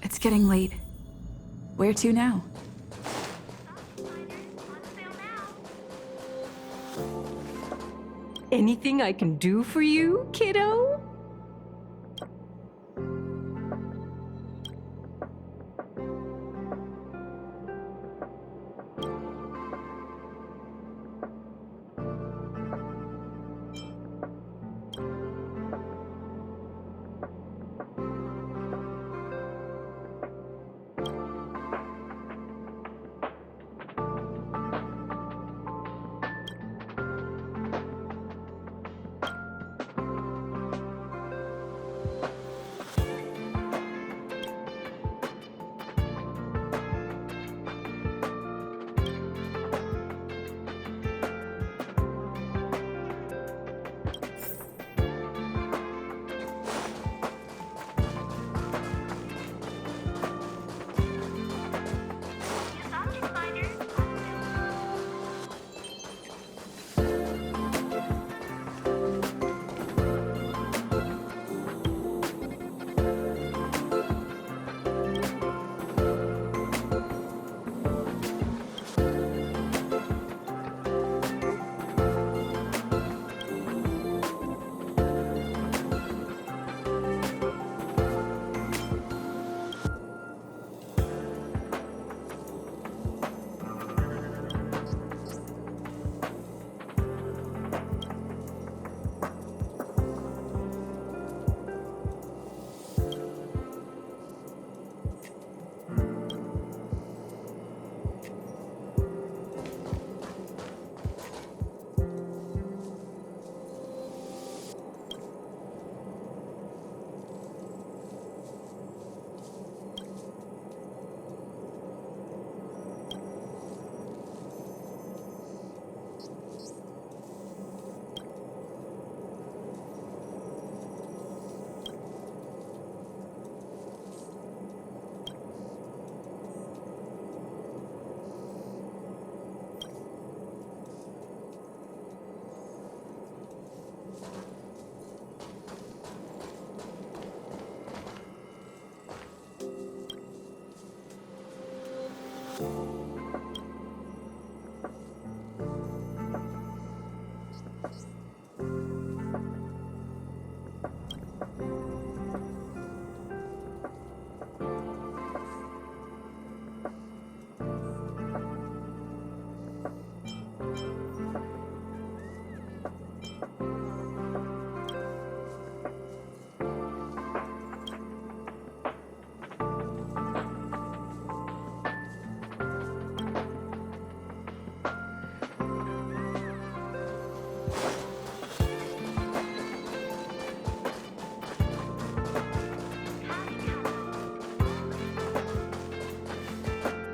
It's getting late. Where to now? Anything I can do for you, kiddo?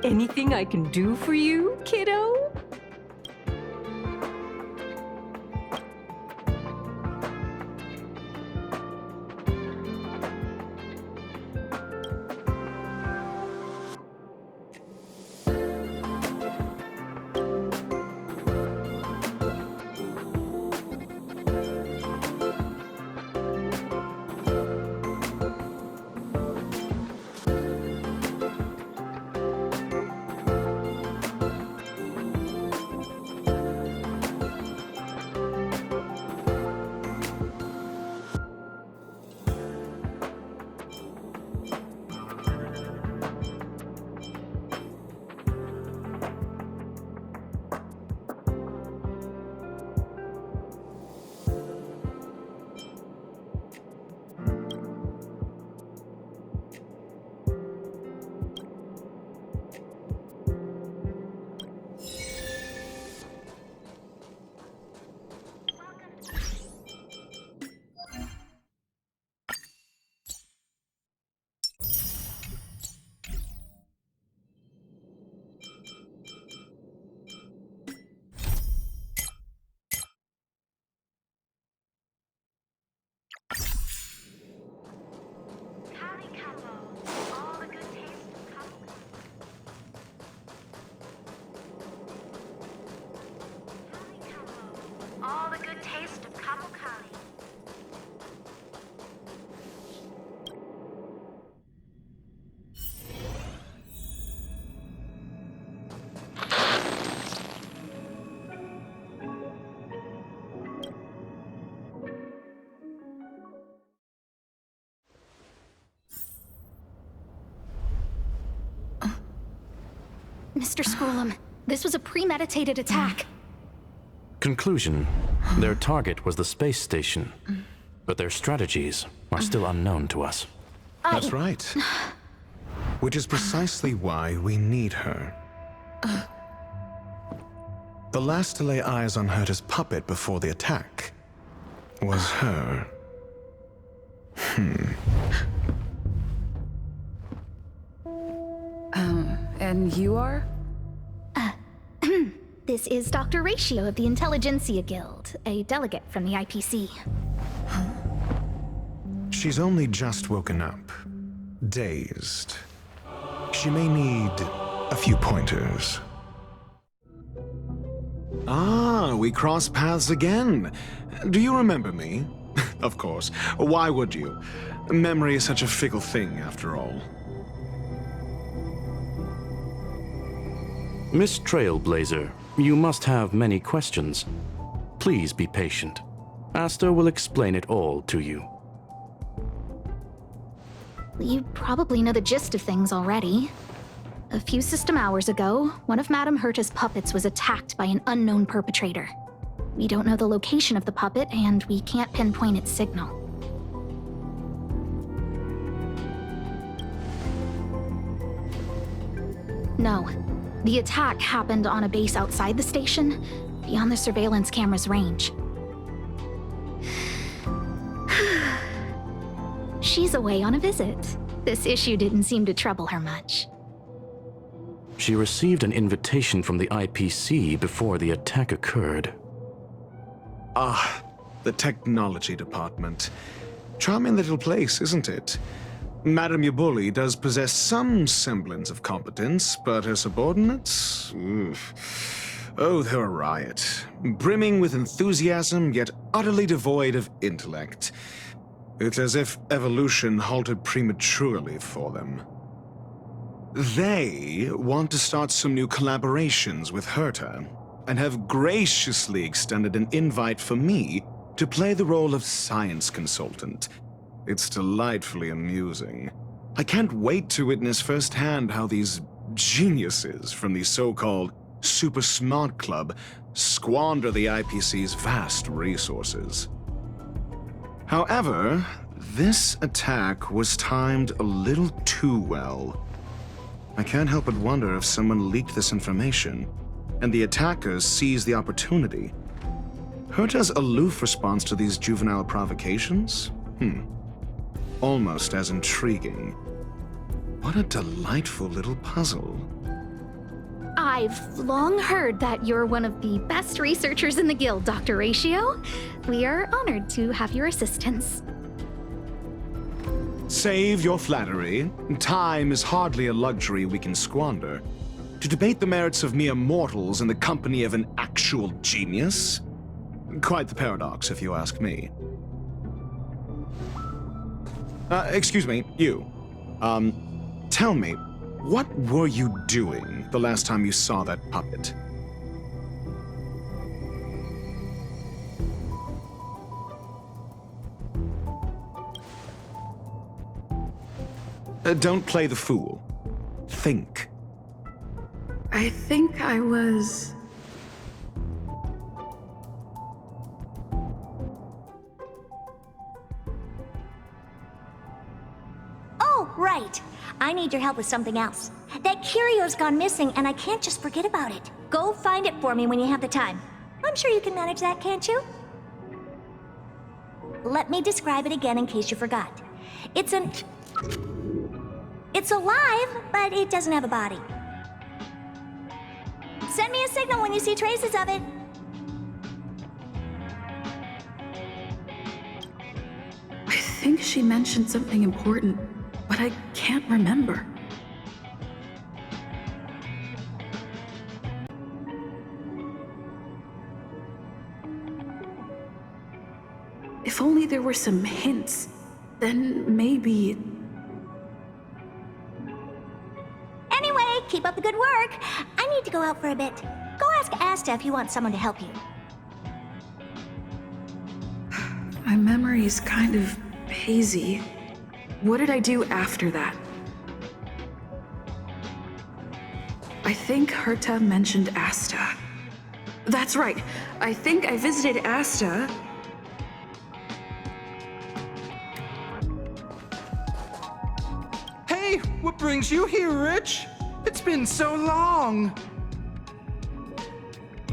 Anything I can do for you, kiddo? All the good taste of Honkai. Mr. Scrollum, this was a premeditated attack. Conclusion. Their target was the space station, but their strategies are still unknown to us. That's right. Which is precisely why we need her. The last to lay eyes on Herta's puppet before the attack was her. And you are? This is Dr. Ratio of the Intelligentsia Guild, a delegate from the IPC. She's only just woken up. Dazed. She may need a few pointers. Ah, we cross paths again. Do you remember me? Of course. Why would you? Memory is such a fickle thing, after all. Miss Trailblazer, you must have many questions. Please be patient. Asta will explain it all to you. You probably know the gist of things already. A few system hours ago, one of Madame Herta's puppets was attacked by an unknown perpetrator. We don't know the location of the puppet, and we can't pinpoint its signal. No. The attack happened on a base outside the station, beyond the surveillance camera's range. She's away on a visit. This issue didn't seem to trouble her much. She received an invitation from the IPC before the attack occurred. Ah, the technology department. Charming little place, isn't it? Madame Yabuli does possess some semblance of competence, but her subordinates? Oof. Oh, they're a riot. Brimming with enthusiasm, yet utterly devoid of intellect. It's as if evolution halted prematurely for them. They want to start some new collaborations with Herta, and have graciously extended an invite for me to play the role of science consultant. It's delightfully amusing. I can't wait to witness firsthand how these geniuses from the so-called Super Smart Club squander the IPC's vast resources. However, this attack was timed a little too well. I can't help but wonder if someone leaked this information, and the attackers seized the opportunity. Herta's aloof response to these juvenile provocations? Almost as intriguing. What a delightful little puzzle. I've long heard that you're one of the best researchers in the guild, Dr. Ratio. We are honored to have your assistance. Save your flattery. Time is hardly a luxury we can squander. To debate the merits of mere mortals in the company of an actual genius? Quite the paradox, if you ask me. Excuse me, you. Tell me, what were you doing the last time you saw that puppet? Don't play the fool. Think. I think I was... Oh, right. I need your help with something else. That curio's gone missing, and I can't just forget about it. Go find it for me when you have the time. I'm sure you can manage that, can't you? Let me describe it again in case you forgot. It's alive, but it doesn't have a body. Send me a signal when you see traces of it. I think she mentioned something important, but I can't remember. If only there were some hints, then maybe... Anyway, keep up the good work. I need to go out for a bit. Go ask Asta if you want someone to help you. My memory's kind of hazy. What did I do after that? I think Herta mentioned Asta. That's right. I think I visited Asta. Hey, what brings you here, Rich? It's been so long.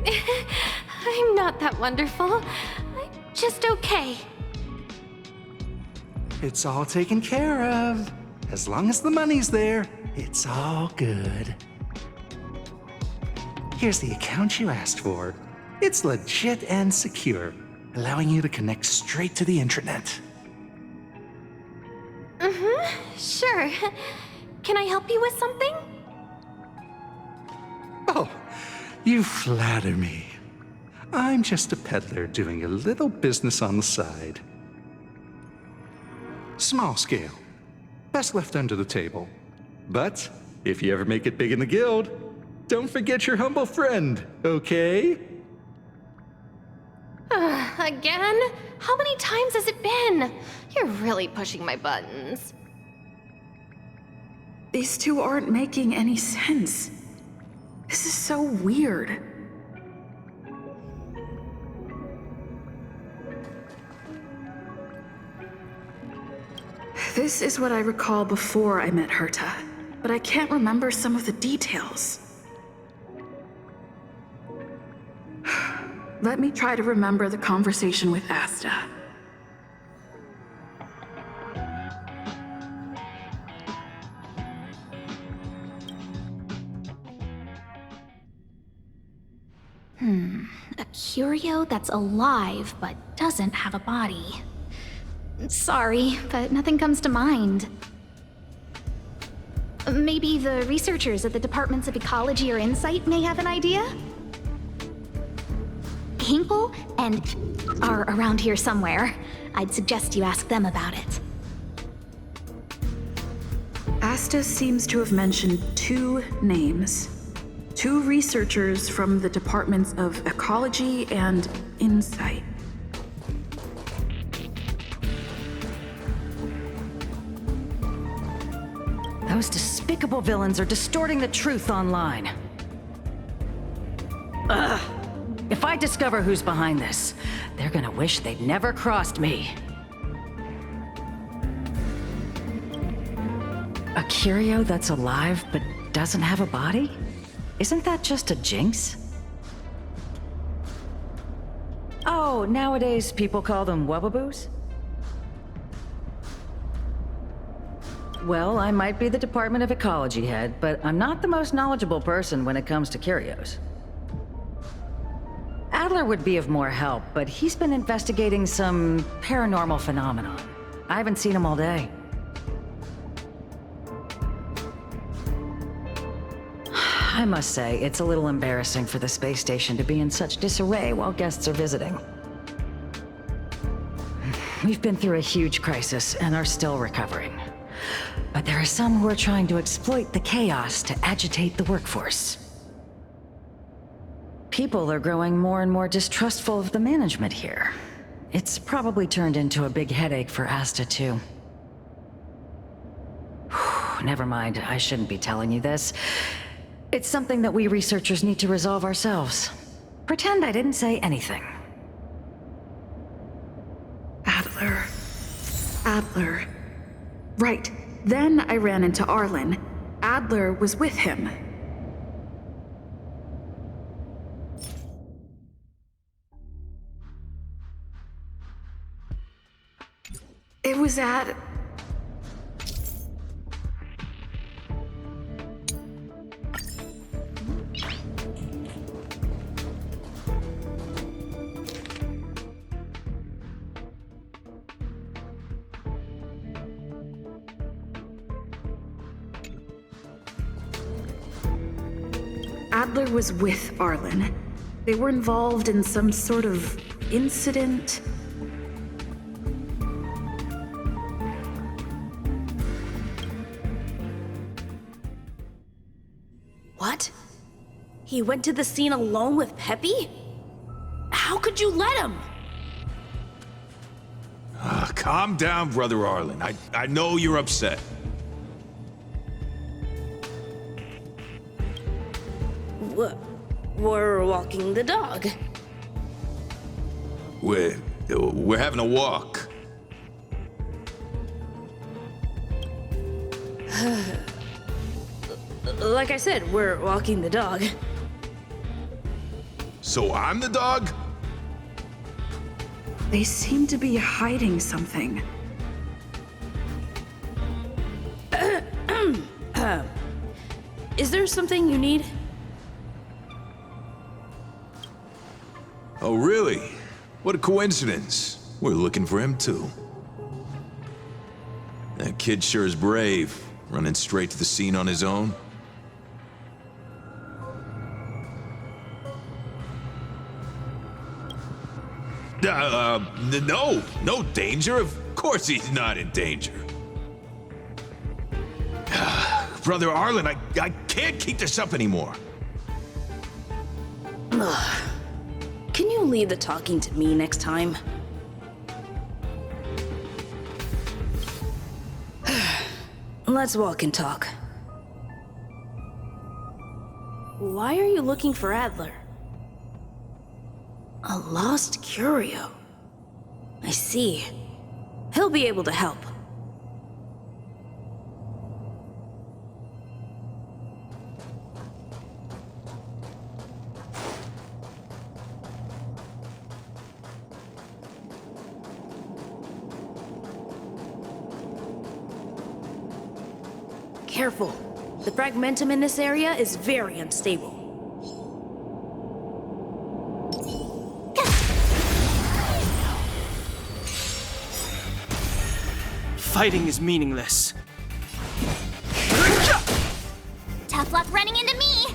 I'm not that wonderful. I'm just okay. It's all taken care of. As long as the money's there, it's all good. Here's the account you asked for. It's legit and secure, allowing you to connect straight to the intranet. Sure. Can I help you with something? Oh, you flatter me. I'm just a peddler doing a little business on the side. Small scale. Best left under the table. But if you ever make it big in the guild, don't forget your humble friend, okay? Again? How many times has it been? You're really pushing my buttons. These two aren't making any sense. This is so weird. This is what I recall before I met Herta, but I can't remember some of the details. Let me try to remember the conversation with Asta. A curio that's alive but doesn't have a body. Sorry, but nothing comes to mind. Maybe the researchers at the Departments of Ecology or Insight may have an idea? Hinkle and are around here somewhere. I'd suggest you ask them about it. Asta seems to have mentioned two names. Two researchers from the Departments of Ecology and Insight. Those despicable villains are distorting the truth online. Ugh. If I discover who's behind this, they're gonna wish they'd never crossed me. A curio that's alive but doesn't have a body? Isn't that just a jinx? Oh, nowadays people call them wubbaboos? Well, I might be the Department of Ecology head, but I'm not the most knowledgeable person when it comes to curios. Adler would be of more help, but he's been investigating some paranormal phenomenon. I haven't seen him all day. I must say, it's a little embarrassing for the space station to be in such disarray while guests are visiting. We've been through a huge crisis and are still recovering. But there are some who are trying to exploit the chaos to agitate the workforce. People are growing more and more distrustful of the management here. It's probably turned into a big headache for Asta, too. Never mind, I shouldn't be telling you this. It's something that we researchers need to resolve ourselves. Pretend I didn't say anything. Adler. Right. Then I ran into Arlen. Adler was with him. It was at... Adler was with Arlen. They were involved in some sort of incident. What? He went to the scene alone with Peppy? How could you let him? Calm down, Brother Arlen. I know you're upset. We're walking the dog. We're having a walk. Like I said, we're walking the dog. So I'm the dog? They seem to be hiding something. Is there something you need? Oh, really? What a coincidence. We're looking for him, too. That kid sure is brave, running straight to the scene on his own. No danger. Of course he's not in danger. Brother Arlen, I can't keep this up anymore. Can you leave the talking to me next time? Let's walk and talk. Why are you looking for Adler? A lost curio. I see. He'll be able to help. Careful. The fragmentum in this area is very unstable. Fighting is meaningless. Tough luck running into me!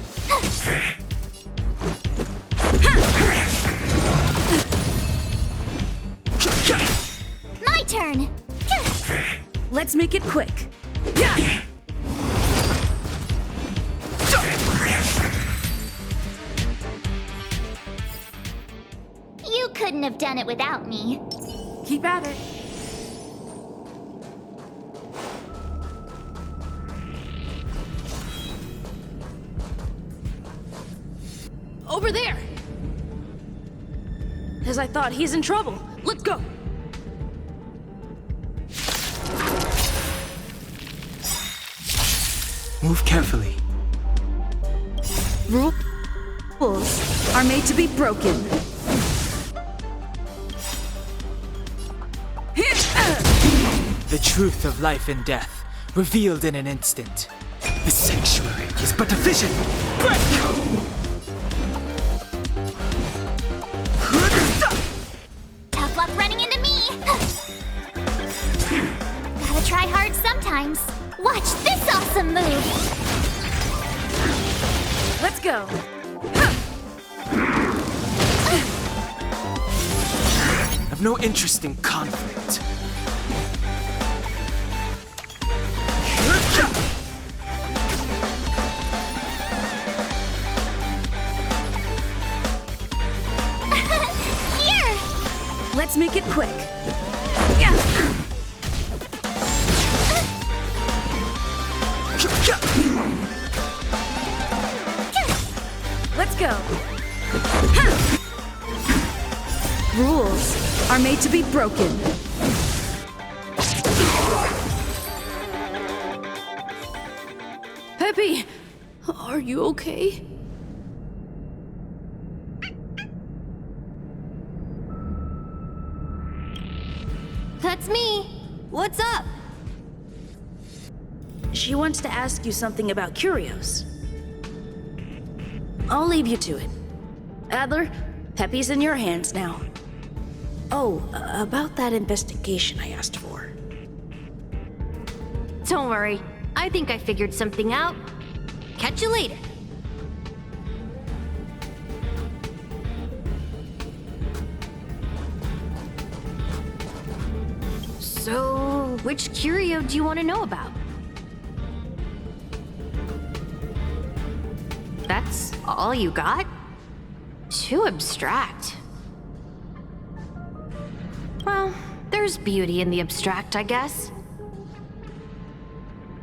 My turn! Let's make it quick. You couldn't have done it without me. Keep at it. Over there! As I thought, he's in trouble. Let's go! Move carefully. Rules are made to be broken. The truth of life and death, revealed in an instant. The sanctuary is but a vision. Tough luck running into me! Gotta try hard sometimes. Watch this awesome move! Let's go. I've no interest in conflict. Here! Let's make it quick. Let's go. Rules are made to be broken. Peppy, are you okay? That's me. What's up? She wants to ask you something about curios. I'll leave you to it. Adler, Peppy's in your hands now. Oh, about that investigation I asked for. Don't worry. I think I figured something out. Catch you later. So, which curio do you want to know about? That's all you got? Too abstract. Well, there's beauty in the abstract, I guess.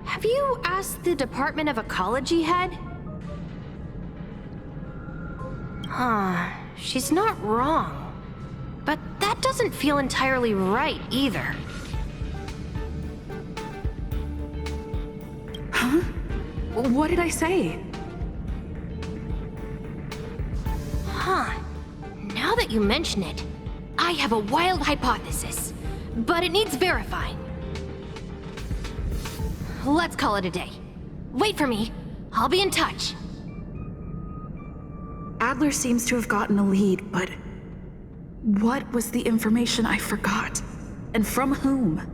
Have you asked the Department of Ecology head? She's not wrong. But that doesn't feel entirely right either. Huh? What did I say? Now that you mention it, I have a wild hypothesis, but it needs verifying. Let's call it a day. Wait for me. I'll be in touch. Adler seems to have gotten a lead, but what was the information I forgot? And from whom?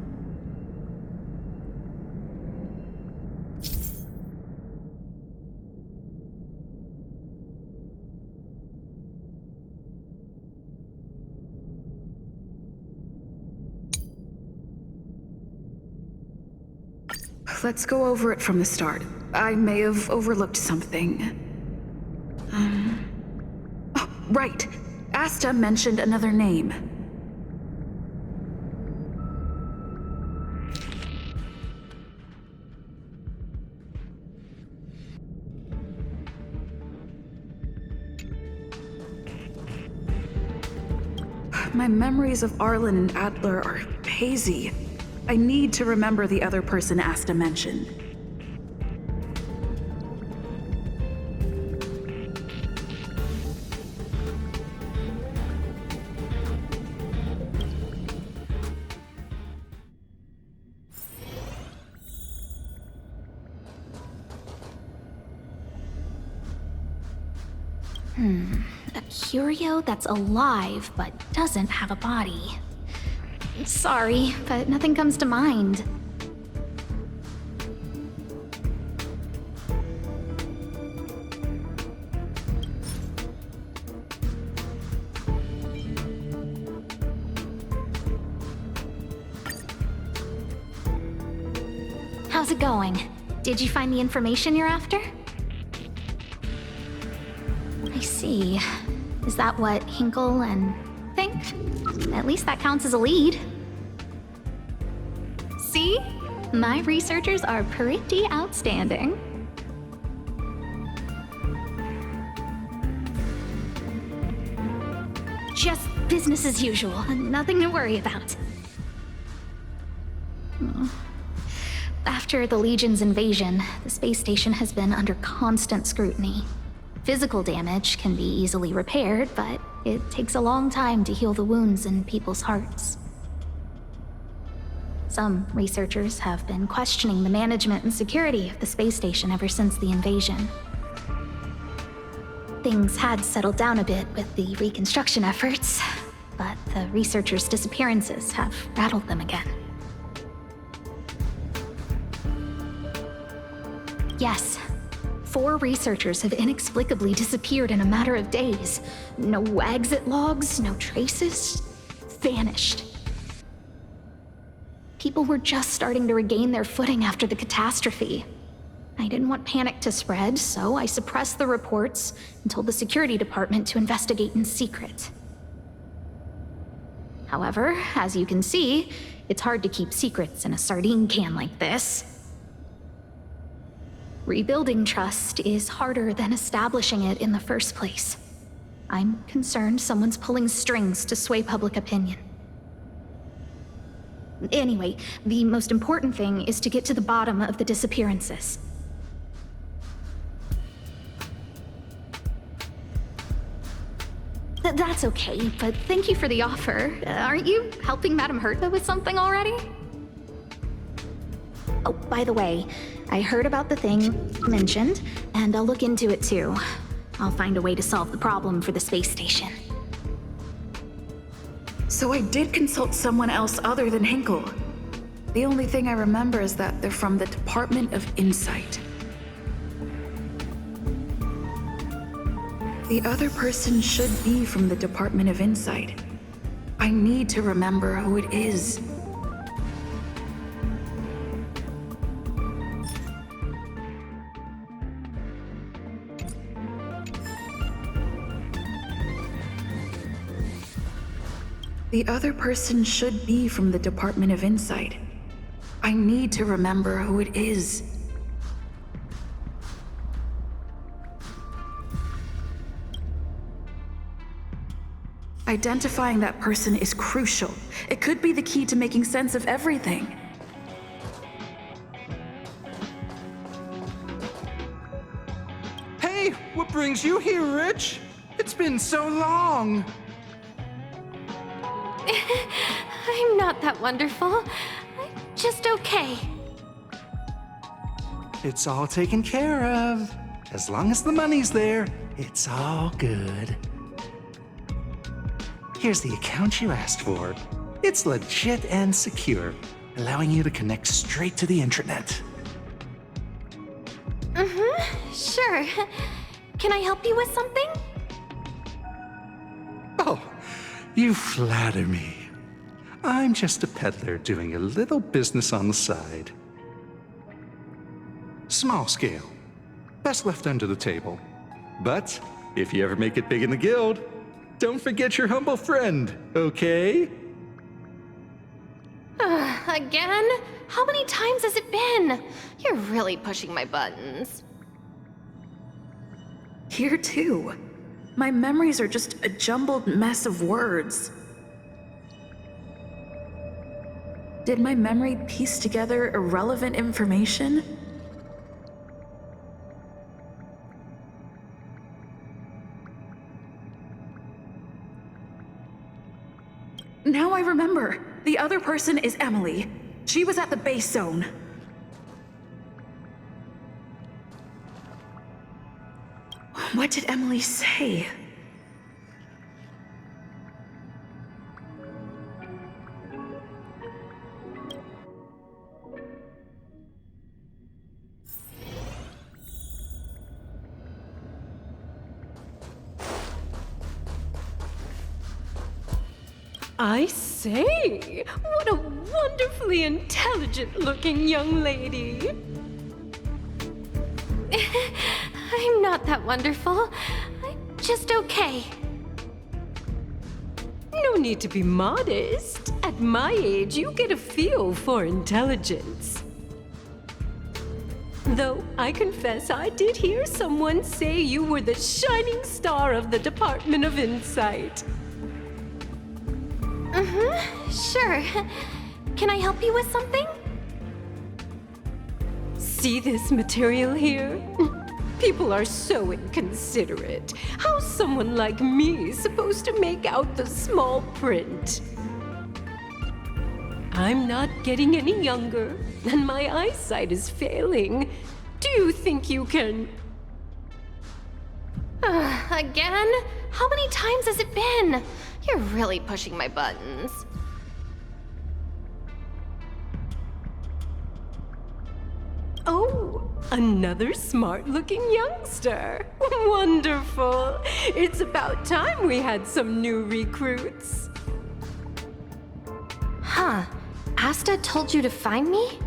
Let's go over it from the start. I may have overlooked something. Oh, right. Asta mentioned another name. My memories of Arlen and Adler are hazy. I need to remember the other person Asta mentioned. A curio that's alive but doesn't have a body. Sorry, but nothing comes to mind. How's it going? Did you find the information you're after? I see. Is that what Hinkle and think? At least that counts as a lead. See? My researchers are pretty outstanding. Just business as usual, nothing to worry about. After the Legion's invasion, the space station has been under constant scrutiny. Physical damage can be easily repaired, but it takes a long time to heal the wounds in people's hearts. Some researchers have been questioning the management and security of the space station ever since the invasion. Things had settled down a bit with the reconstruction efforts, but the researchers' disappearances have rattled them again. Yes. 4 researchers have inexplicably disappeared in a matter of days. No exit logs, no traces. Vanished. People were just starting to regain their footing after the catastrophe. I didn't want panic to spread, so I suppressed the reports and told the security department to investigate in secret. However, as you can see, it's hard to keep secrets in a sardine can like this. Rebuilding trust is harder than establishing it in the first place. I'm concerned someone's pulling strings to sway public opinion. Anyway, the most important thing is to get to the bottom of the disappearances. That's okay, but thank you for the offer. Aren't you helping Madame Herta with something already? Oh, by the way, I heard about the thing you mentioned, and I'll look into it too. I'll find a way to solve the problem for the space station. So I did consult someone else other than Hinkle. The only thing I remember is that they're from the Department of Insight. The other person should be from the Department of Insight. I need to remember who it is. The other person should be from the Department of Insight. I need to remember who it is. Identifying that person is crucial. It could be the key to making sense of everything. Hey, what brings you here, Rich? It's been so long. I'm not that wonderful. I'm just okay. It's all taken care of. As long as the money's there, it's all good. Here's the account you asked for. It's legit and secure, allowing you to connect straight to the intranet. Sure. Can I help you with something? Oh, you flatter me. I'm just a peddler doing a little business on the side. Small scale. Best left under the table. But if you ever make it big in the guild, don't forget your humble friend, okay? Again? How many times has it been? You're really pushing my buttons. Here too. My memories are just a jumbled mess of words. Did my memory piece together irrelevant information? Now I remember. The other person is Emily. She was at the base zone. What did Emily say? I say, what a wonderfully intelligent-looking young lady. I'm not that wonderful. I'm just okay. No need to be modest. At my age, you get a feel for intelligence. Though I confess I did hear someone say you were the shining star of the Department of Insight. Sure. Can I help you with something? See this material here? People are so inconsiderate. How's someone like me supposed to make out the small print? I'm not getting any younger, and my eyesight is failing. Do you think you can... Again? How many times has it been? You're really pushing my buttons. Oh, another smart-looking youngster. Wonderful. It's about time we had some new recruits. Huh. Asta told you to find me?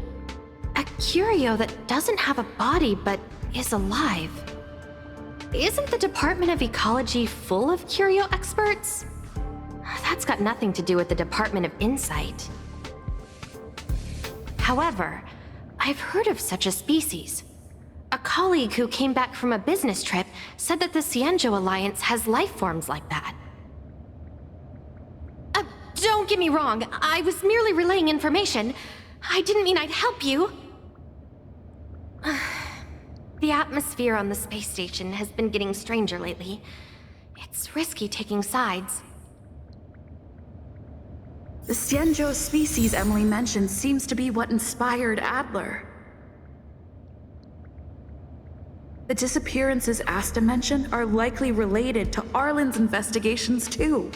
A curio that doesn't have a body but is alive. Isn't the Department of Ecology full of curio experts? That's got nothing to do with the Department of Insight. However, I've heard of such a species. A colleague who came back from a business trip said that the Cianjo Alliance has life forms like that. Don't get me wrong, I was merely relaying information. I didn't mean I'd help you. The atmosphere on the space station has been getting stranger lately. It's risky taking sides. The Cianjo species Emily mentioned seems to be what inspired Adler. The disappearances Asta mentioned are likely related to Arlen's investigations too.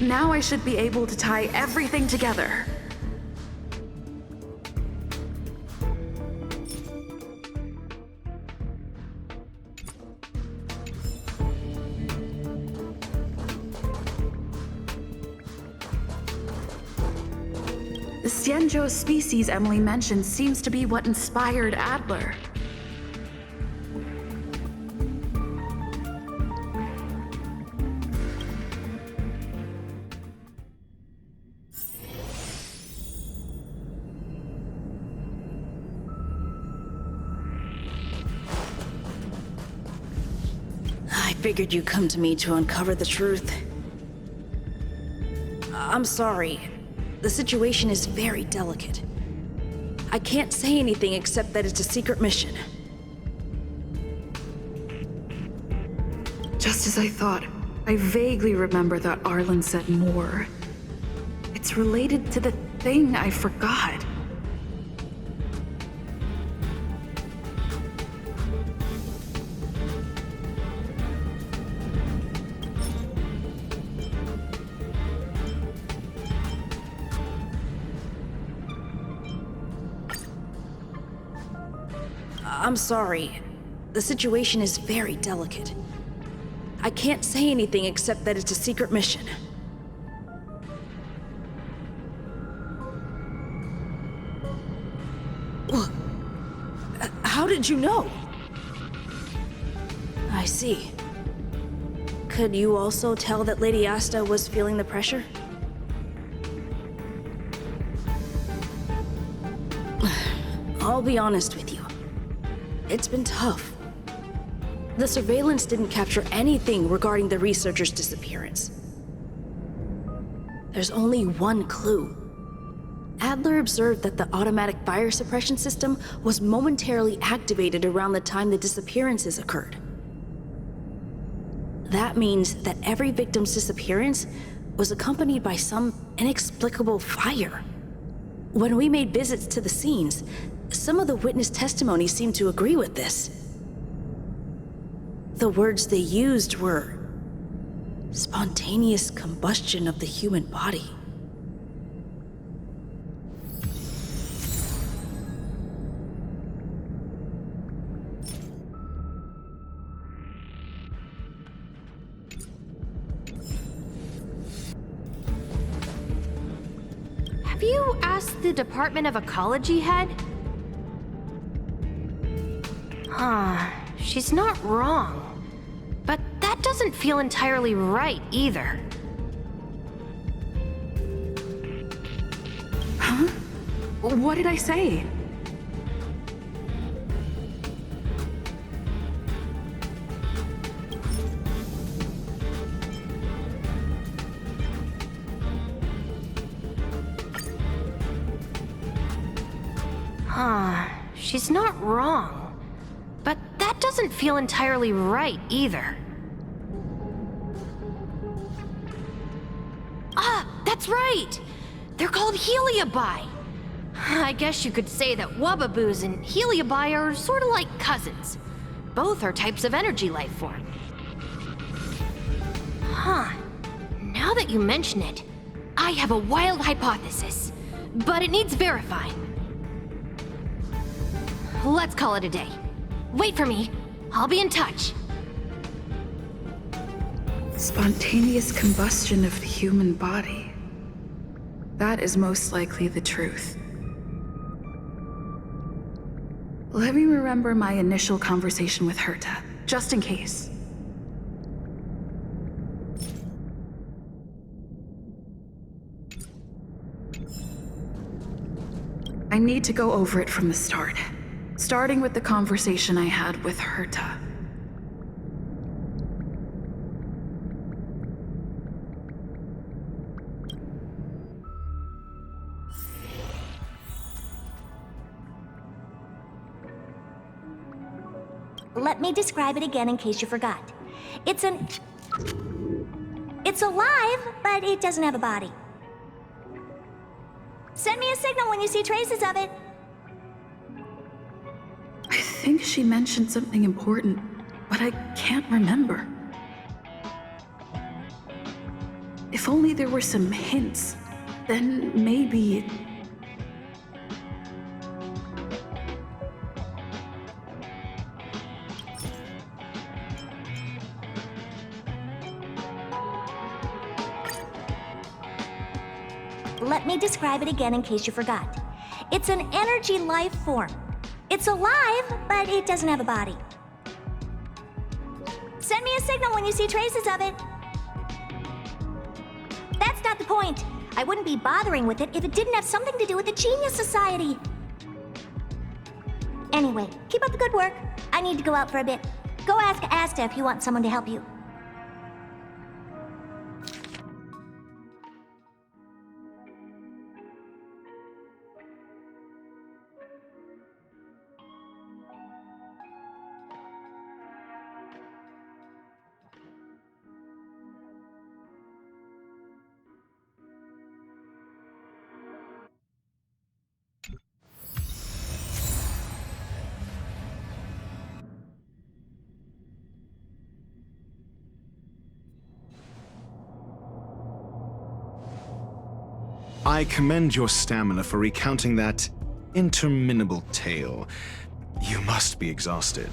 Now I should be able to tie everything together. The Cianjo species Emily mentioned seems to be what inspired Adler. I figured you'd come to me to uncover the truth. I'm sorry. The situation is very delicate. I can't say anything except that it's a secret mission. Just as I thought, I vaguely remember that Arlen said more. It's related to the thing I forgot. I'm sorry. The situation is very delicate. I can't say anything except that it's a secret mission. How did you know? I see. Could you also tell that Lady Asta was feeling the pressure? I'll be honest with you. It's been tough. The surveillance didn't capture anything regarding the researcher's disappearance. There's only one clue. Adler observed that the automatic fire suppression system was momentarily activated around the time the disappearances occurred. That means that every victim's disappearance was accompanied by some inexplicable fire. When we made visits to the scenes, some of the witness testimony seemed to agree with this. The words they used were spontaneous combustion of the human body. Have you asked the Department of Ecology head? She's not wrong. But that doesn't feel entirely right either. Huh? What did I say? She's not wrong. But that doesn't feel entirely right either. That's right! They're called Heliobi. I guess you could say that Wubbaboos and Heliobi are sort of like cousins. Both are types of energy life form. Now that you mention it, I have a wild hypothesis, but it needs verifying. Let's call it a day. Wait for me. I'll be in touch. Spontaneous combustion of the human body. That is most likely the truth. Let me remember my initial conversation with Herta, just in case. I need to go over it from the start, starting with the conversation I had with Herta. Let me describe it again in case you forgot. It's alive, but it doesn't have a body. Send me a signal when you see traces of it. I think she mentioned something important, but I can't remember. If only there were some hints, then maybe... Let me describe it again in case you forgot. It's an energy life form. It's alive, but it doesn't have a body. Send me a signal when you see traces of it. That's not the point. I wouldn't be bothering with it if it didn't have something to do with the Genius Society. Anyway, keep up the good work. I need to go out for a bit. Go ask Asta if you want someone to help you. I commend your stamina for recounting that interminable tale. You must be exhausted.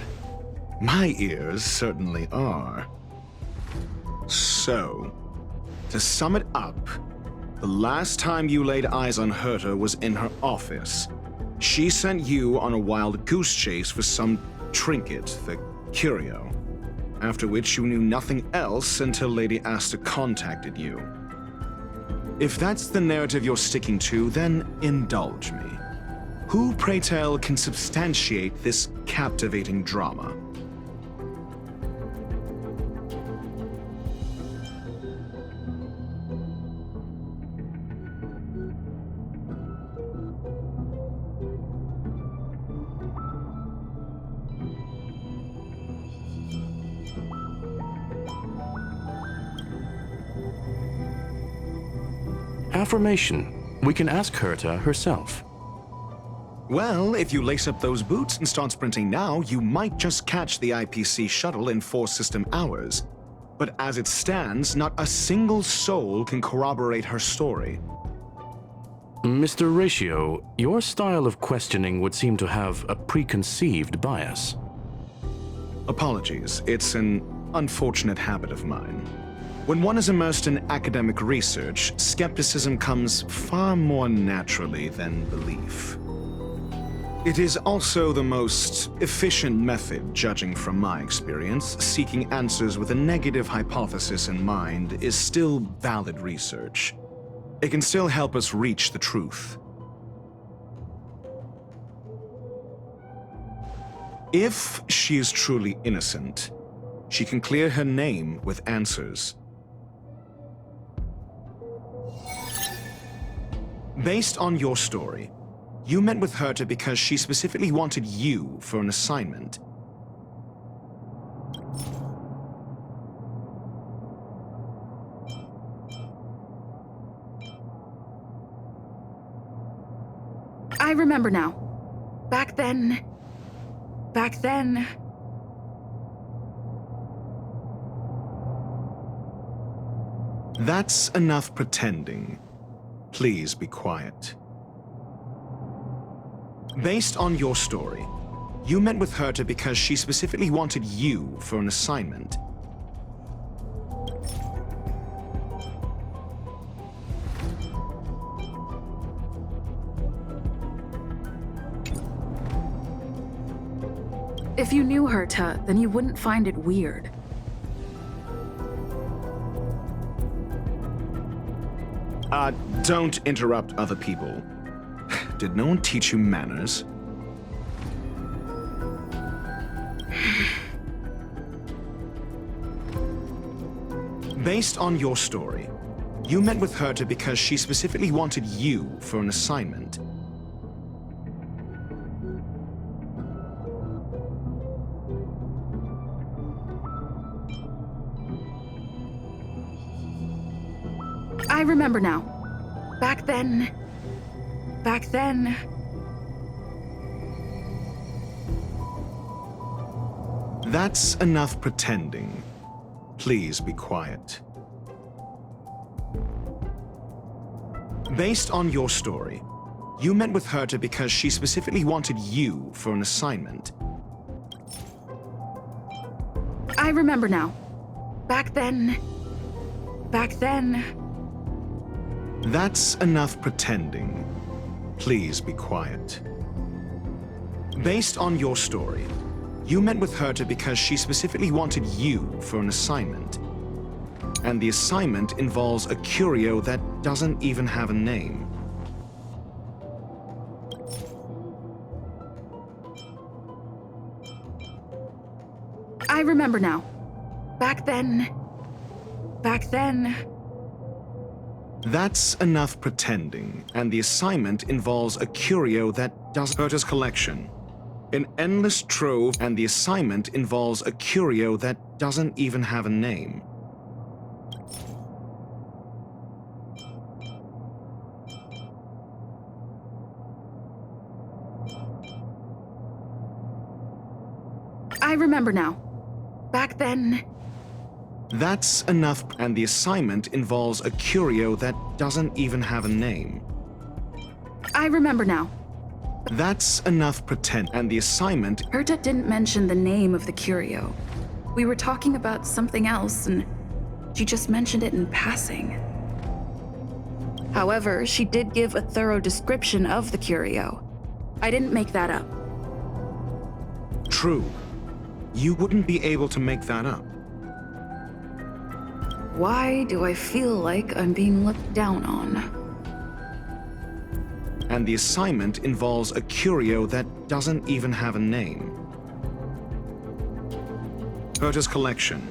My ears certainly are. So, to sum it up, the last time you laid eyes on Herta was in her office. She sent you on a wild goose chase for some trinket, the curio. After which you knew nothing else until Lady Asta contacted you. If that's the narrative you're sticking to, then indulge me. Who, pray tell, can substantiate this captivating drama? Affirmation. We can ask Herta herself. Well, if you lace up those boots and start sprinting now, you might just catch the IPC shuttle in 4 system hours. But as it stands, not a single soul can corroborate her story. Mr. Ratio, your style of questioning would seem to have a preconceived bias. Apologies, it's an unfortunate habit of mine. When one is immersed in academic research, skepticism comes far more naturally than belief. It is also the most efficient method, judging from my experience. Seeking answers with a negative hypothesis in mind is still valid research. It can still help us reach the truth. If she is truly innocent, she can clear her name with answers. Based on your story, you met with Herta because she specifically wanted you for an assignment. I remember now. Back then... That's enough pretending. Please be quiet. Based on your story, you met with Herta because she specifically wanted you for an assignment. If you knew Herta, then you wouldn't find it weird. Don't interrupt other people. Did no one teach you manners? Based on your story, you met with Herta because she specifically wanted you for an assignment. I remember now. Back then... That's enough pretending. Please be quiet. Based on your story, you met with Herta because she specifically wanted you for an assignment. I remember now. Back then... That's enough pretending. Please be quiet. Based on your story, you met with Herta because she specifically wanted you for an assignment. And the assignment involves a curio that doesn't even have a name. I remember now. Back then... That's enough pretending, and the assignment involves a curio that doesn't hurt his collection. An endless trove, and the assignment involves a curio that doesn't even have a name. I remember now. Back then... That's enough, and the assignment involves a curio that doesn't even have a name. I remember now. That's enough pretend, and the assignment... Herta didn't mention the name of the curio. We were talking about something else, and she just mentioned it in passing. However, she did give a thorough description of the curio. I didn't make that up. True. You wouldn't be able to make that up. Why do I feel like I'm being looked down on? And the assignment involves a curio that doesn't even have a name. Herta's collection.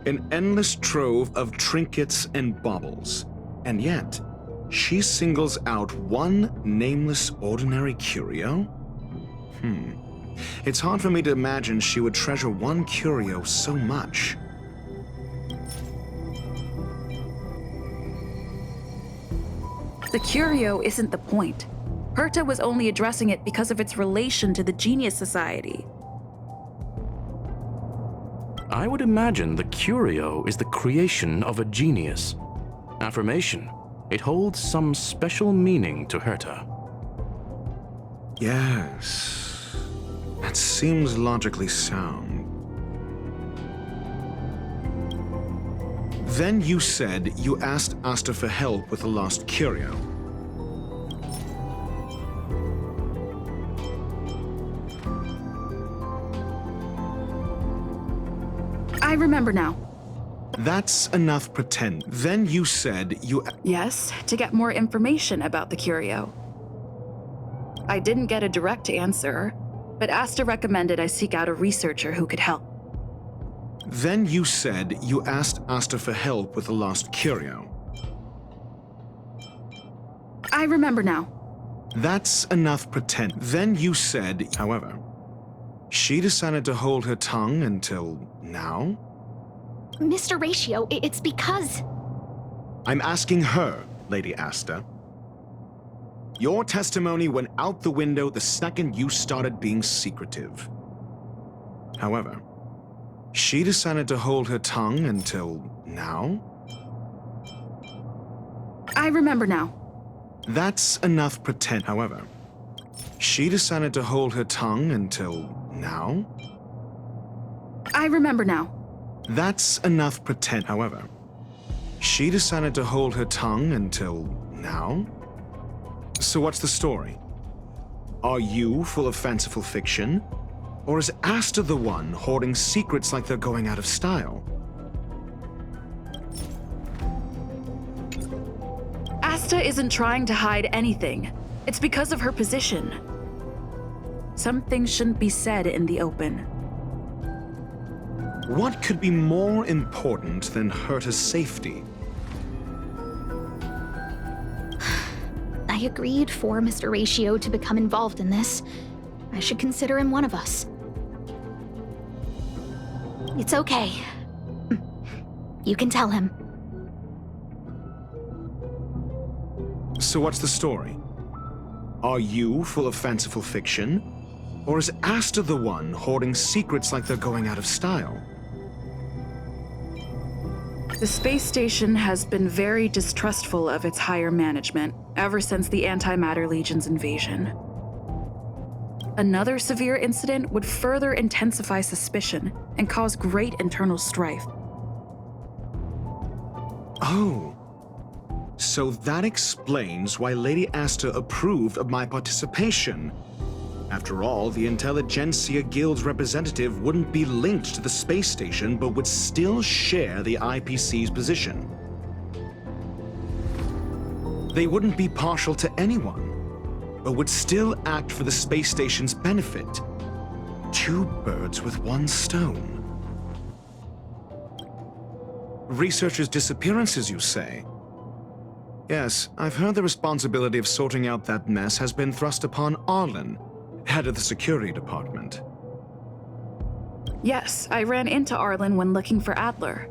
An endless trove of trinkets and baubles. And yet, she singles out one nameless ordinary curio? It's hard for me to imagine she would treasure one curio so much. The curio isn't the point. Herta was only addressing it because of its relation to the Genius Society. I would imagine the curio is the creation of a genius. Affirmation. It holds some special meaning to Herta. Yes. That seems logically sound. Then you said you asked Asta for help with the lost curio. I remember now. That's enough pretend. Then you said you... Yes, to get more information about the curio. I didn't get a direct answer, but Asta recommended I seek out a researcher who could help. Then you said you asked Asta for help with the lost curio. I remember now. That's enough pretend. Then you said, however, she decided to hold her tongue until now? Mr. Ratio, it's because... I'm asking her, Lady Asta. Your testimony went out the window the second you started being secretive. However, she decided to hold her tongue until now? I remember now. That's enough pretend. However, she decided to hold her tongue until now? I remember now. That's enough pretend. However, she decided to hold her tongue until now? So what's the story? Are you full of fanciful fiction? Or is Asta the one hoarding secrets like they're going out of style? Asta isn't trying to hide anything. It's because of her position. Some things shouldn't be said in the open. What could be more important than Herta's safety? I agreed for Mr. Ratio to become involved in this. I should consider him one of us. It's okay. You can tell him. So what's the story? Are you full of fanciful fiction? Or is Asta the one hoarding secrets like they're going out of style? The space station has been very distrustful of its higher management ever since the Antimatter Legion's invasion. Another severe incident would further intensify suspicion and cause great internal strife. Oh. So that explains why Lady Asta approved of my participation. After all, the Intelligentsia Guild's representative wouldn't be linked to the space station, but would still share the IPC's position. They wouldn't be partial to anyone, but would still act for the space station's benefit. Two birds with one stone. Researchers' disappearances, you say? Yes, I've heard the responsibility of sorting out that mess has been thrust upon Arlen, head of the security department. Yes, I ran into Arlen when looking for Adler.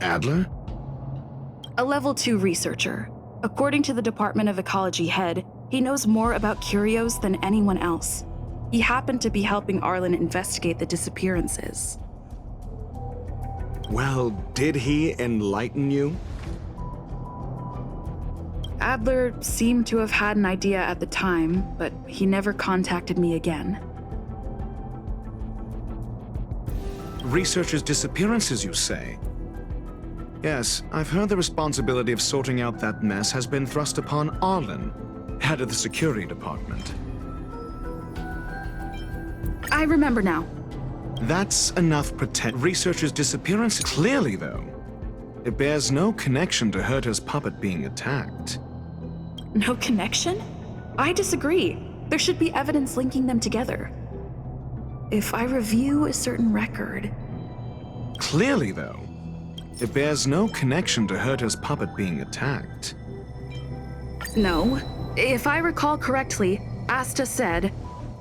Adler? A level 2 researcher. According to the Department of Ecology head, he knows more about curios than anyone else. He happened to be helping Arlen investigate the disappearances. Well, did he enlighten you? Adler seemed to have had an idea at the time, but he never contacted me again. Researchers' disappearances, you say? Yes, I've heard the responsibility of sorting out that mess has been thrust upon Arlen, head of the security department. I remember now. That's enough researchers' disappearances. Clearly, though, it bears no connection to Herta's puppet being attacked. No connection? I disagree. There should be evidence linking them together. If I review a certain record... Clearly, though, it bears no connection to Herta's puppet being attacked. No. If I recall correctly, Asta said,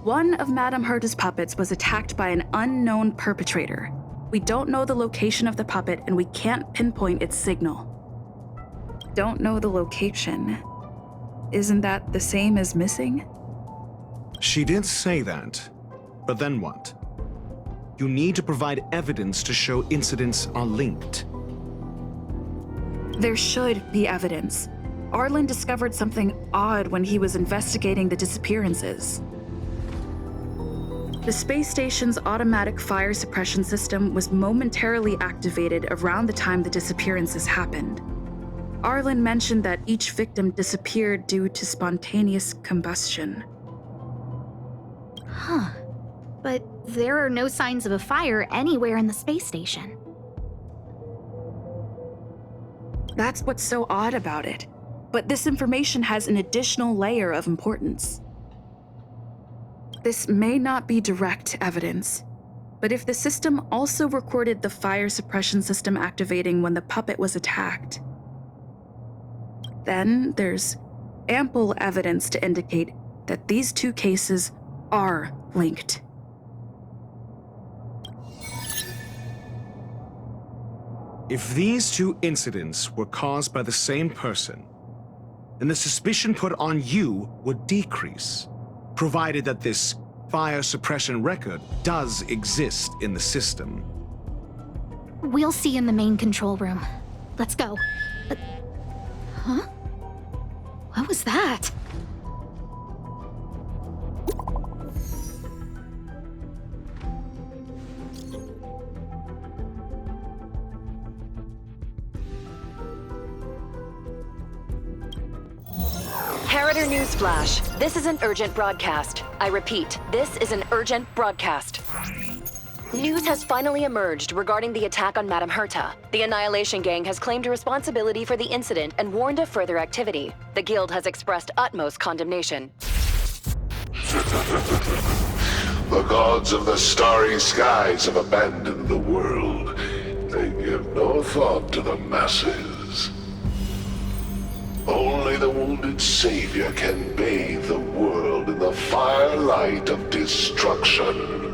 one of Madame Herta's puppets was attacked by an unknown perpetrator. We don't know the location of the puppet and we can't pinpoint its signal. Don't know the location. Isn't that the same as missing? She did say that, but then what? You need to provide evidence to show incidents are linked. There should be evidence. Arlen discovered something odd when he was investigating the disappearances. The space station's automatic fire suppression system was momentarily activated around the time the disappearances happened. Arlen mentioned that each victim disappeared due to spontaneous combustion. Huh. But there are no signs of a fire anywhere in the space station. That's what's so odd about it. But this information has an additional layer of importance. This may not be direct evidence, but if the system also recorded the fire suppression system activating when the puppet was attacked, then there's ample evidence to indicate that these two cases are linked. If these two incidents were caused by the same person, then the suspicion put on you would decrease, provided that this fire suppression record does exist in the system. We'll see in the main control room. Let's go. Huh? What was that? Harrider Newsflash. This is an urgent broadcast. I repeat, this is an urgent broadcast. News has finally emerged regarding the attack on Madame Herta. The Annihilation Gang has claimed responsibility for the incident and warned of further activity. The Guild has expressed utmost condemnation. The gods of the starry skies have abandoned the world. They give no thought to the masses. Only the wounded savior can bathe the world in the firelight of destruction.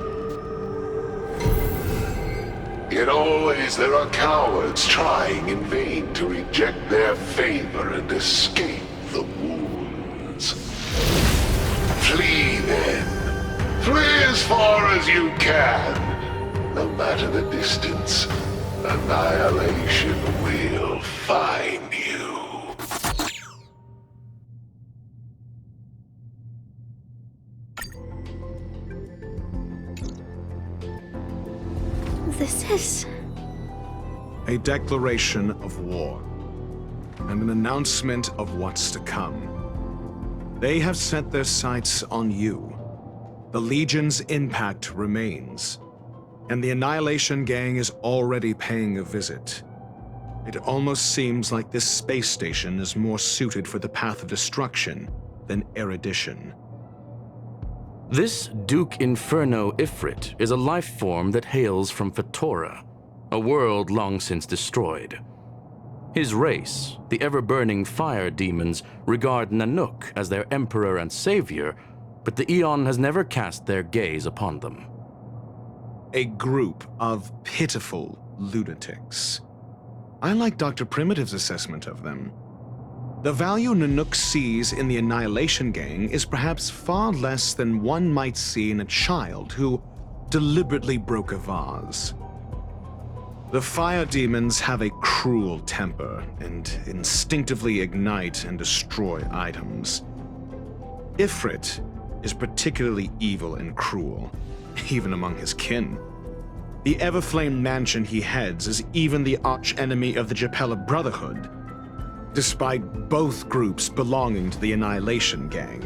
Yet always there are cowards trying in vain to reject their favor and escape the wounds. Flee then. Flee as far as you can. No matter the distance, annihilation will find you. This is... A declaration of war, and an announcement of what's to come. They have set their sights on you. The Legion's impact remains, and the Annihilation Gang is already paying a visit. It almost seems like this space station is more suited for the path of destruction than erudition. This Duke Inferno Ifrit is a life form that hails from Fatora, a world long since destroyed. His race, the ever-burning fire demons, regard Nanook as their emperor and savior, but the Eon has never cast their gaze upon them. A group of pitiful lunatics. I like Dr. Primitive's assessment of them. The value Nanook sees in the Annihilation Gang is perhaps far less than one might see in a child who deliberately broke a vase. The fire demons have a cruel temper and instinctively ignite and destroy items. Ifrit is particularly evil and cruel, even among his kin. The Everflame mansion he heads is even the arch-enemy of the Japella Brotherhood, despite both groups belonging to the Annihilation Gang.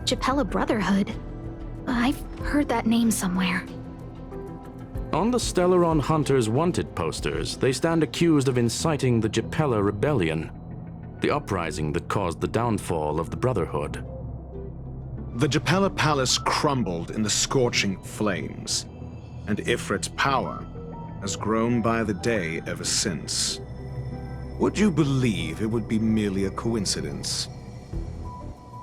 Japella Brotherhood? I've heard that name somewhere. On the Stellaron Hunters wanted posters, they stand accused of inciting the Japella Rebellion, the uprising that caused the downfall of the Brotherhood. The Japella Palace crumbled in the scorching flames, and Ifrit's power has grown by the day ever since. Would you believe it would be merely a coincidence?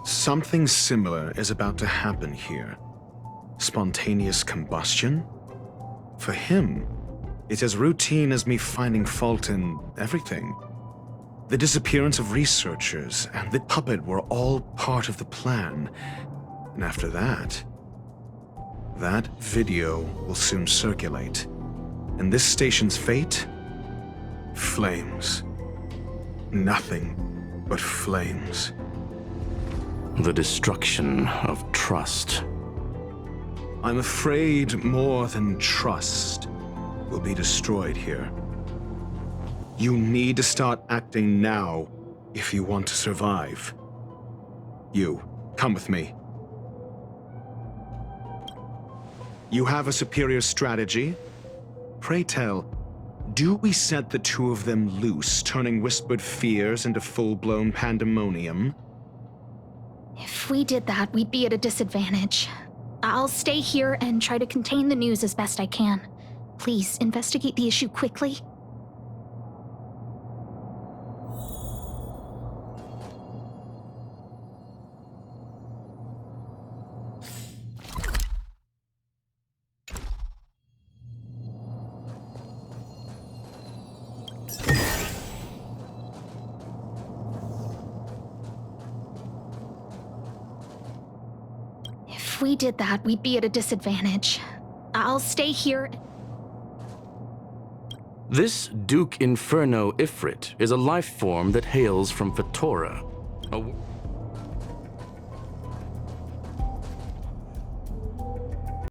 Something similar is about to happen here. Spontaneous combustion? For him, it's as routine as me finding fault in everything. The disappearance of researchers and the puppet were all part of the plan. And after that, that video will soon circulate. And this station's fate? Flames. Nothing but flames. The destruction of trust. I'm afraid more than trust will be destroyed here. You need to start acting now if you want to survive. You, come with me. You have a superior strategy? Pray tell, do we set the two of them loose, turning whispered fears into full-blown pandemonium? If we did that, we'd be at a disadvantage. I'll stay here and try to contain the news as best I can. Please, investigate the issue quickly. If we did that, we'd be at a disadvantage. I'll stay here. This Duke Inferno Ifrit is a life form that hails from Fatora, a